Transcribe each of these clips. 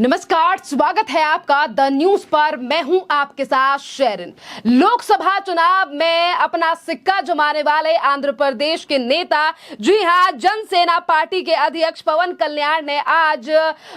नमस्कार, स्वागत है आपका द न्यूज पर। मैं हूं आपके साथ शेरिन। लोकसभा चुनाव में अपना सिक्का जमाने वाले आंध्र प्रदेश के नेता, जी हां, जनसेना पार्टी के अध्यक्ष पवन कल्याण ने आज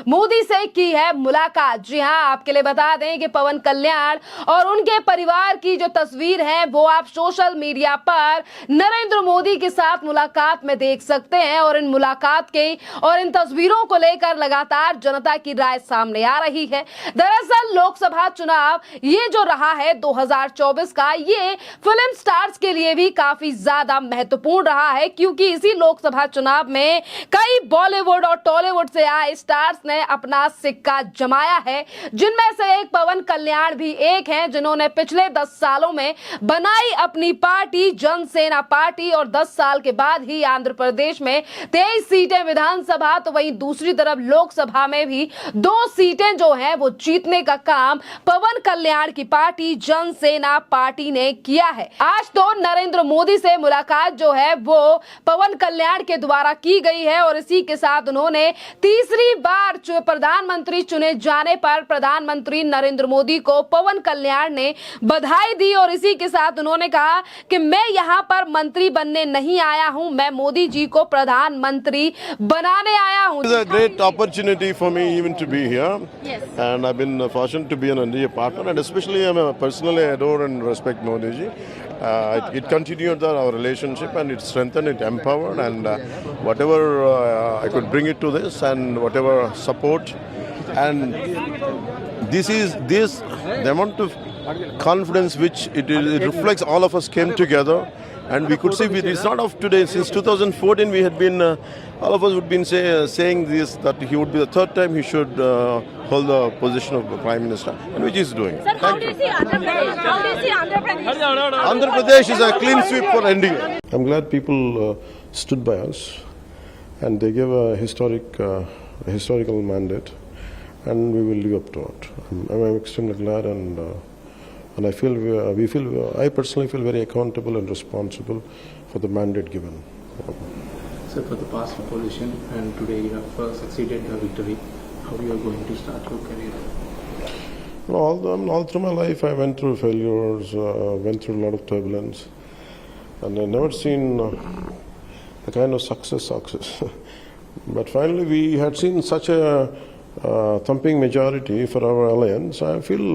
मोदी से की है मुलाकात। जी हां, आपके लिए बता दें कि पवन कल्याण और उनके परिवार की जो तस्वीर है वो आप सोशल मीडिया पर नरेंद्र मोदी के साथ मुलाकात में देख सकते हैं और इन मुलाकात के और इन तस्वीरों को लेकर लगातार जनता की राय सामने आ रही है। दरअसल लोकसभा चुनाव ये जो रहा है 2024 का, ये फिल्म स्टार्स के लिए भी काफी ज्यादा महत्वपूर्ण रहा है, क्योंकि इसी लोकसभा चुनाव में कई बॉलीवुड और टॉलीवुड से आए स्टार्स ने अपना सिक्का जमाया है, जिनमें से एक पवन कल्याण भी एक हैं, जिन्होंने पिछले 10 सालों में बनाई अपनी पार्टी जनसेना पार्टी और 10 साल के बाद ही आंध्र प्रदेश में 23 सीटें विधानसभा, तो वहीं दूसरी तरफ लोकसभा में भी 2 सीटें जो हैं वो जीतने का काम पवन कल्याण की पार्टी जनसेना पार्टी ने किया है। आज तो नरेंद्र मोदी से मुलाकात जो है वो पवन कल्याण के द्वारा की गई है और इसी के साथ उन्होंने तीसरी बार प्रधानमंत्री चुने जाने पर प्रधानमंत्री नरेंद्र मोदी को पवन कल्याण ने बधाई दी और इसी के साथ उन्होंने कहा कि मैं यहाँ पर मंत्री बनने नहीं आया हूँ, मैं मोदी जी को प्रधानमंत्री बनाने आया हूँ। It's a great opportunity for me even to be here. Yes. And I've been fortunate to be an NDA partner, and especially I personally adore and respect Modi ji. It continued our relationship, and it strengthened, it empowered, and whatever I could bring it to this, and whatever support, and the amount of confidence which it reflects. All of us came together. And we could see it's not of today. Since 2014, we had been, all of us would been saying this, that he would be the third time he should hold the position of the Prime Minister, and which he's doing. Sir, how do you see Andhra Pradesh? How do you see Andhra Pradesh? Andhra Pradesh is a clean sweep for NDA. I'm glad people stood by us, and they gave a historical mandate, and we will live up to it. I'm extremely glad, and I feel I personally feel very accountable and responsible for the mandate given. Sir, for the past opposition and today you have succeeded the victory, how you are going to start your career? All through my life I went through failures, went through a lot of turbulence, and I never seen the kind of success. But finally we had seen such a thumping majority for our alliance. I feel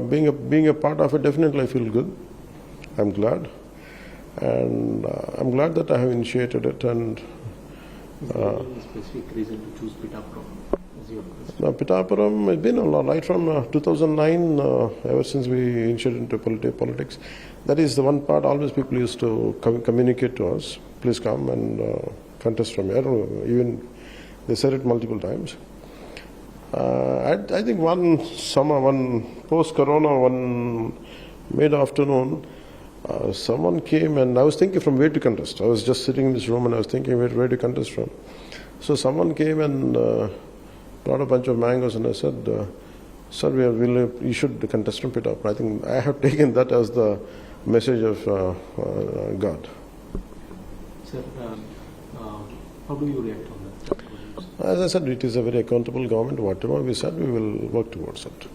being a part of it, definitely I feel good. I'm glad, and I'm glad that I have initiated it. And is there any specific reason to choose Pithapuram as your place? Pithapuram has been a lot, right from 2009, ever since we initiated into politics. That is the one part always people used to communicate to us, please come and contest from here. I don't know, even they said it multiple times. I think one summer, one post-corona, one mid-afternoon, someone came and I was thinking from where to contest. I was just sitting in this room and I was thinking where to contest from. So someone came and brought a bunch of mangoes and I said, sir, you should contest from Pithapuram. I think I have taken that as the message of God. Sir, how do you react on that? As I said, it is a very accountable government. Whatever we said, we will work towards it.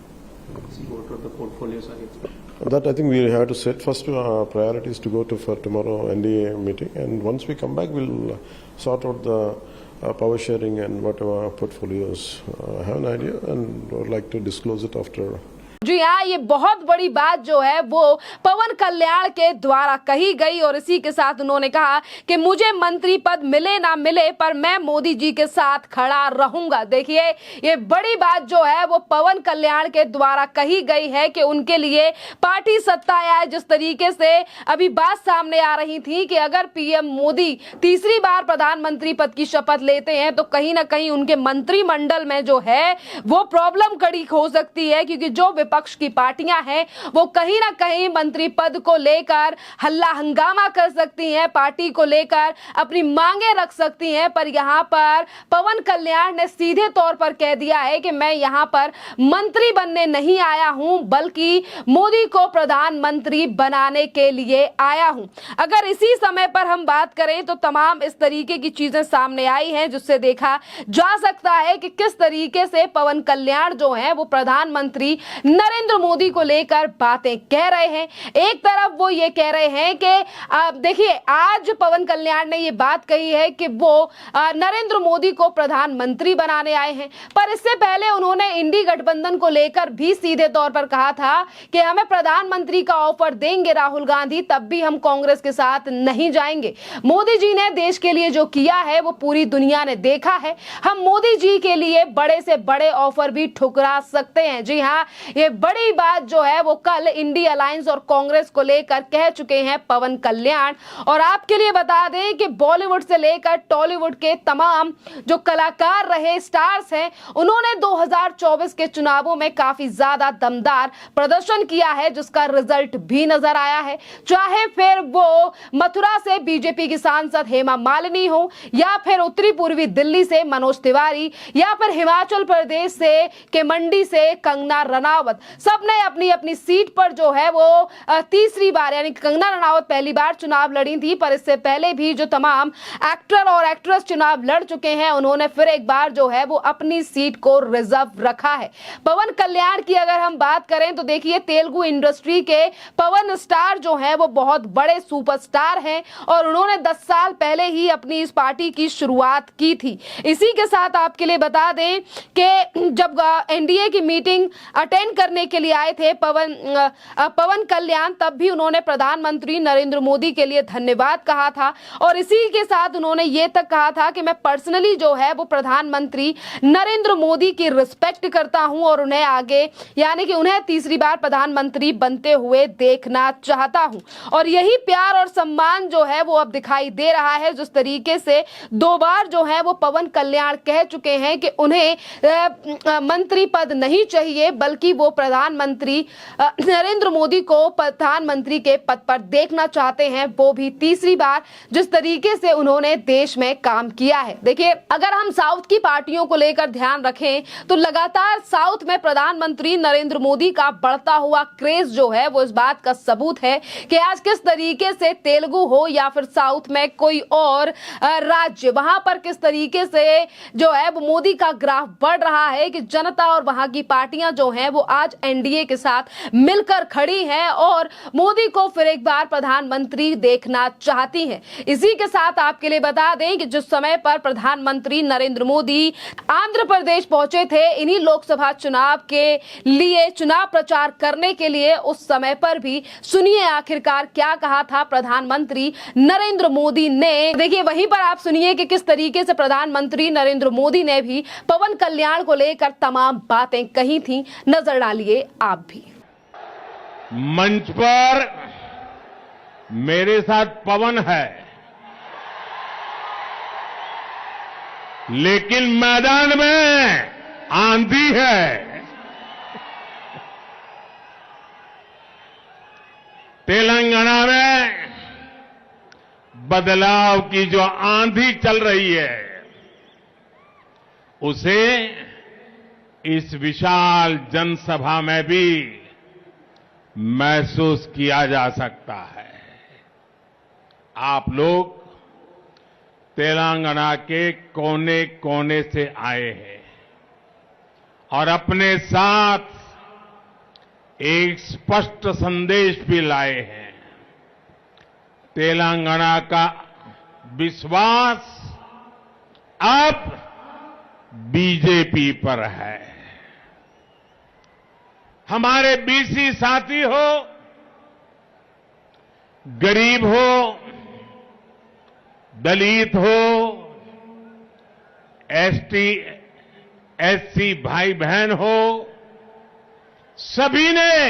See, what are the portfolios are you expecting? That I think we have to set first priorities to go to for tomorrow NDA meeting, and once we come back, we'll sort out the power sharing and whatever portfolios. I have an idea, and would like to disclose it after. जी हाँ, ये बहुत बड़ी बात जो है वो पवन कल्याण के द्वारा कही गई और इसी के साथ उन्होंने कहा कि मुझे मंत्री पद मिले ना मिले पर मैं मोदी जी के साथ खड़ा रहूंगा। देखिए, ये बड़ी बात जो है वो पवन कल्याण के द्वारा कही गई है कि उनके लिए पार्टी सत्ताएं आए। जिस तरीके से अभी बात सामने आ रही थी कि अगर पीएम मोदी तीसरी बार प्रधानमंत्री पद की शपथ लेते हैं तो कहीं ना कहीं उनके मंत्रिमंडल में जो है वो प्रॉब्लम खड़ी हो सकती है, क्योंकि जो विपक्ष की पार्टियां हैं वो कहीं ना कहीं मंत्री पद को लेकर हल्ला हंगामा कर सकती हैं, पार्टी को लेकर अपनी मांगे रख सकती हैं, पर यहां पर पवन कल्याण ने सीधे तौर पर कह दिया है कि मैं यहां पर मंत्री बनने नहीं आया हूं बल्कि मोदी को प्रधानमंत्री बनाने के लिए आया हूं। अगर इसी समय पर हम बात करें तो तमाम इस तरीके की चीजें सामने आई हैं जिससे देखा जा सकता है कि किस तरीके से पवन कल्याण जो है वो प्रधानमंत्री नरेंद्र मोदी को लेकर बातें कह रहे हैं। एक तरफ वो ये कह रहे हैं कि देखिए आज पवन कल्याण ने ये बात कही है कि वो नरेंद्र मोदी को प्रधानमंत्री बनाने आए हैं, पर इससे पहले उन्होंने इंडी गठबंधन को लेकर भी सीधे तौर पर कहा था कि हमें प्रधानमंत्री का ऑफर देंगे राहुल गांधी तब भी हम कांग्रेस के साथ नहीं जाएंगे। मोदी जी ने देश के लिए जो किया है वो पूरी दुनिया ने देखा है, हम मोदी जी के लिए बड़े से बड़े ऑफर भी ठुकरा सकते हैं। जी हां, ये बड़ी बात जो है वो कल इंडी अलायंस और कांग्रेस को लेकर कह चुके हैं पवन कल्याण। और आपके लिए बता दें कि बॉलीवुड से लेकर टॉलीवुड के तमाम जो कलाकार रहे, स्टार्स हैं, उन्होंने 2024 के चुनावों में काफी ज्यादा दमदार प्रदर्शन किया है जिसका रिजल्ट भी नजर आया है। चाहे फिर वो मथुरा से बीजेपी की सांसद हेमा मालिनी हो, या फिर उत्तरी पूर्वी दिल्ली से मनोज तिवारी, या फिर हिमाचल प्रदेश से के मंडी से कंगना रनावत, सबने अपनी अपनी सीट पर जो है वो तीसरी बार, यानी कंगना रनावत पहली बार चुनाव लड़ी थी, पर इससे पहले भी जो तमाम एक्टर और एक्ट्रेस चुनाव लड़ चुके हैं उन्होंने फिर एक बार जो है वो अपनी सीट को रिजर्व रखा है। पवन कल्याण की अगर हम बात करें तो देखिए तेलुगु इंडस्ट्री के पवन स्टार जो हैं वो बहुत बड़े सुपरस्टार हैं और उन्होंने 10 साल पहले ही अपनी इस पार्टी की शुरुआत की थी। इसी के साथ आपके लिए बता दें कि जब एनडीए की मीटिंग अटेंड करने के लिए आए थे पवन कल्याण, तब भी उन्होंने प्रधानमंत्री नरेंद्र मोदी के लिए धन्यवाद कहा था और इसी के साथ उन्होंने ये तक कहा था कि मैं पर्सनली जो है वो प्रधानमंत्री नरेंद्र मोदी की रिस्पेक्ट करता हूं और उन्हें आगे, यानी कि उन्हें तीसरी बार प्रधानमंत्री बनते हुए देखना चाहता हूं। और यही प्यार और सम्मान जो है वो अब दिखाई दे रहा है, जिस तरीके से 2 बार जो है वो पवन कल्याण कह चुके हैं कि उन्हें मंत्री पद नहीं चाहिए बल्कि वो प्रधानमंत्री नरेंद्र मोदी को प्रधानमंत्री के पद पर देखना चाहते हैं, वो भी तीसरी बार, जिस तरीके से उन्होंने देश में काम किया है। देखिए अगर हम साउथ की पार्टियों को लेकर ध्यान रखें तो लगातार साउथ में प्रधानमंत्री नरेंद्र मोदी का बढ़ता हुआ क्रेज जो है वो इस बात का सबूत है कि आज किस तरीके से तेलुगु हो या फिर साउथ में कोई और राज्य, वहां पर किस तरीके से जो है वो मोदी का ग्राफ बढ़ रहा है कि जनता और वहां की पार्टियां जो हैं वो आज एनडीए के साथ मिलकर खड़ी हैं और मोदी को फिर एक बार प्रधानमंत्री देखना चाहती हैं। इसी के साथ आपके लिए बता दें कि जिस समय पर प्रधानमंत्री नरेंद्र मोदी आंध्र प्रदेश पहुंचे थे इन्हीं लोकसभा चुनाव के लिए चुनाव प्रचार करने के लिए, उस समय पर भी सुनिए आखिरकार क्या कहा था प्रधानमंत्री नरेंद्र मोदी ने। देखिए वहीं पर आप सुनिए कि किस तरीके से प्रधानमंत्री नरेंद्र मोदी ने भी पवन कल्याण को लेकर तमाम बातें कही थी, नजर डालिए आप भी। मंच पर मेरे साथ पवन है, लेकिन मैदान में आंधी है। तेलंगाना में बदलाव की जो आंधी चल रही है उसे इस विशाल जनसभा में भी महसूस किया जा सकता है। आप लोग तेलंगाना के कोने कोने से आए हैं और अपने साथ एक स्पष्ट संदेश भी लाए हैं। तेलंगाना का विश्वास अब बीजेपी पर है। हमारे बीसी साथी हो, गरीब हो, दलित हो, एसटी एससी भाई बहन हो, सभी ने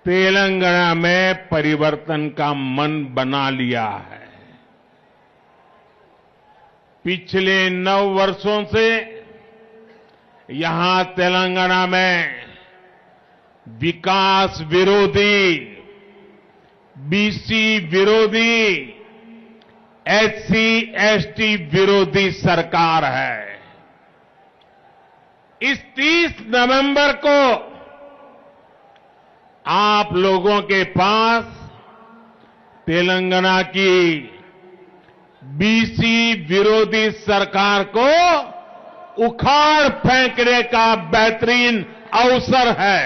तेलंगाना में परिवर्तन का मन बना लिया है। पिछले 9 वर्षों से यहां तेलंगाना में विकास विरोधी, बीसी विरोधी, एससी एसटी विरोधी सरकार है। इस 30 नवंबर को आप लोगों के पास तेलंगाना की बीसी विरोधी सरकार को उखाड़ फेंकने का बेहतरीन अवसर है।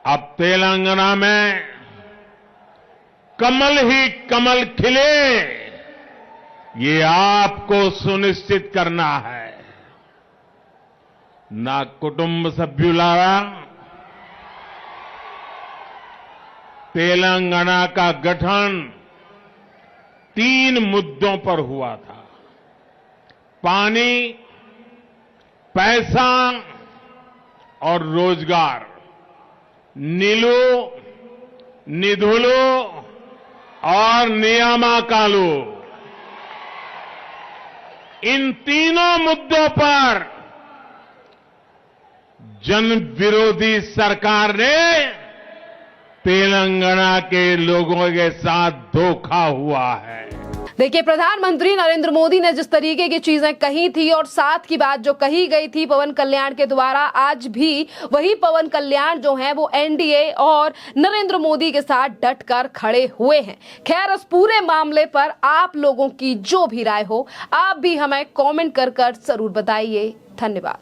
अब तेलंगाना में कमल ही कमल खिले, ये आपको सुनिश्चित करना है। నా కుటుంబ సభ్యులారా, तेलंगाना का गठन 3 मुद्दों पर हुआ था। पानी, पैसा और रोजगार। नीलू, निधुलू और नियामकालू, इन तीनों मुद्दों पर जन विरोधी सरकार ने तेलंगाना के लोगों के साथ धोखा हुआ है। देखिए, प्रधानमंत्री नरेंद्र मोदी ने जिस तरीके की चीजें कही थी और साथ की बात जो कही गई थी पवन कल्याण के द्वारा, आज भी वही पवन कल्याण जो है वो एनडीए और नरेंद्र मोदी के साथ डटकर खड़े हुए हैं। खैर, इस पूरे मामले पर आप लोगों की जो भी राय हो, आप भी हमें कमेंट कर जरूर बताइए। धन्यवाद।